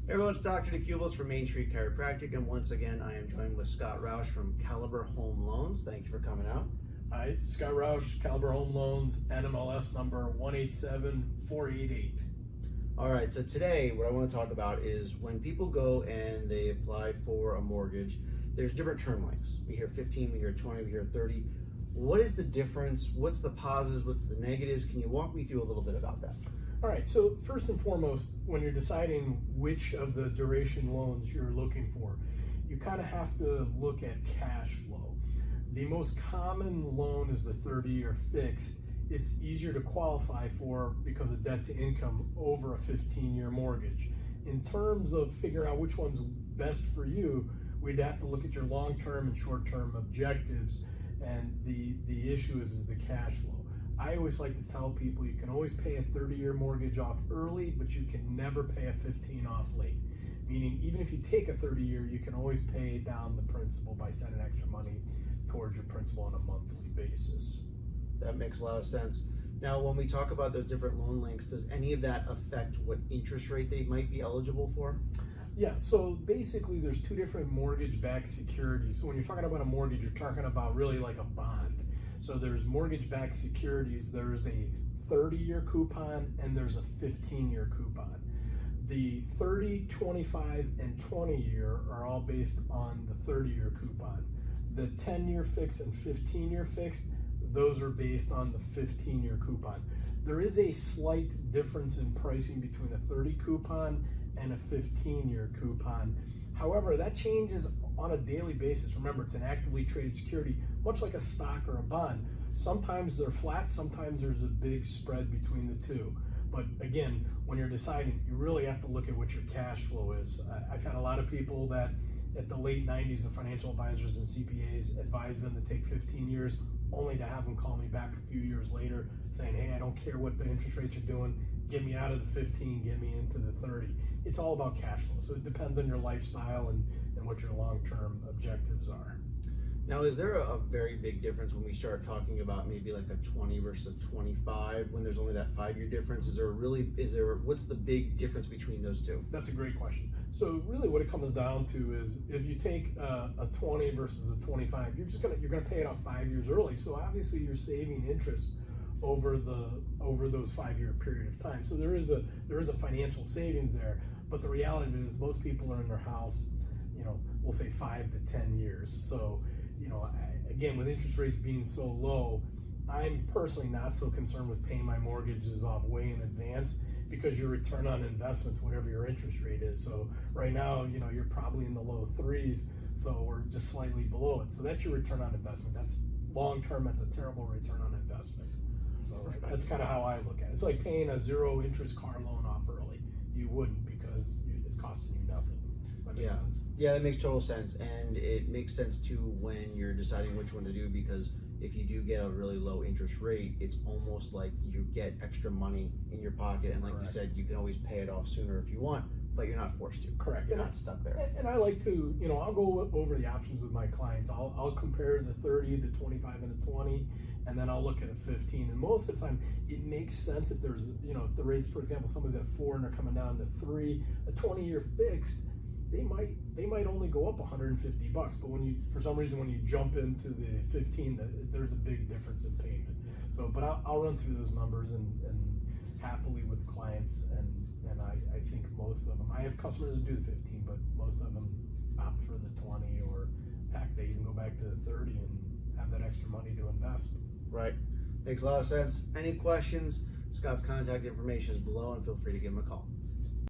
Hey everyone, it's Dr. DeCubellis from Main Street Chiropractic, and once again I am joined with Scott Rausch from Caliber Home Loans. Thank you for coming out. Hi, Scott Rausch, Caliber Home Loans, NMLS number 187488. All right, so today what I want to talk about is when people go and they apply for a mortgage, there's different term lengths. We hear 15, we hear 20, we hear 30. What is the difference? What's the positives? What's the negatives? Can you walk me through a little bit about that? All right, so first and foremost, when you're deciding which of the duration loans you're looking for, you kind of have to look at cash flow. The most common loan is the 30-year fixed. It's easier to qualify for because of debt to income over a 15-year mortgage. In terms of figuring out which one's best for you, we'd have to look at your long-term and short-term objectives, and the issue is the cash flow. I always like to tell people you can always pay a 30-year mortgage off early, but you can never pay a 15 off late. Meaning even if you take a 30-year, you can always pay down the principal by sending extra money towards your principal on a monthly basis. That makes a lot of sense. Now, when we talk about those different loan lengths, does any of that affect what interest rate they might be eligible for? Yeah, so basically there's two different mortgage-backed securities. So when you're talking about a mortgage, you're talking about really like a bond. So there's mortgage-backed securities, there's a 30-year coupon, and there's a 15-year coupon. The 30, 25, and 20-year are all based on the 30-year coupon. The 10-year fixed and 15-year fixed, those are based on the 15-year coupon. There is a slight difference in pricing between a 30 coupon and a 15-year coupon. However, that changes on a daily basis. Remember, it's an actively traded security, much like a stock or a bond. Sometimes they're flat, sometimes there's a big spread between the two. But again, when you're deciding, you really have to look at what your cash flow is. I've had a lot of people that at the late 90s, the financial advisors and CPAs advised them to take 15 years, only to have them call me back a few years later saying, hey, I don't care what the interest rates are doing, get me out of the 15, get me into the 30. It's all about cash flow. So it depends on your lifestyle and what your long-term objectives are. Now, is there a very big difference when we start talking about maybe like a 20 versus a 25 when there's only that 5-year difference? What's the big difference between those two? That's a great question. So really what it comes down to is if you take a 20 versus a 25, you're gonna pay it off 5 years early. So obviously you're saving interest over those 5-year period of time. So there is a financial savings there, but the reality is most people are in their house, we'll say 5 to 10 years. So, again, with interest rates being so low, I'm personally not so concerned with paying my mortgages off way in advance because your return on investments, whatever your interest rate is. So right now, you're probably in the low 3s, so we're just slightly below it. So that's your return on investment. That's long-term, that's a terrible return on investment. So that's kind of how I look at it. It's like paying a 0 interest car loan off early. You wouldn't because it's costing you nothing. Does that make sense? Yeah, that makes total sense. And it makes sense too when you're deciding which one to do, because if you do get a really low interest rate, it's almost like you get extra money in your pocket. And like Correct. you said, you can always pay it off sooner if you want, but you're not forced to. Correct. You're not stuck there. And I like to, I'll go over the options with my clients. I'll compare the 30, the 25, and the 20, and then I'll look at a 15. And most of the time, it makes sense if there's, if the rates, for example, someone's at 4 and they're coming down to 3, a 20-year fixed, they might only go up $150, but for some reason when you jump into the 15, there's a big difference in payment. So, but I'll run through those numbers and happily with clients, and I think most of them, I have customers that do the 15, but most of them opt for the 20, or heck, they even go back to the 30 and have that extra money to invest. Right. Makes a lot of sense. Any questions? Scott's contact information is below, and feel free to give him a call.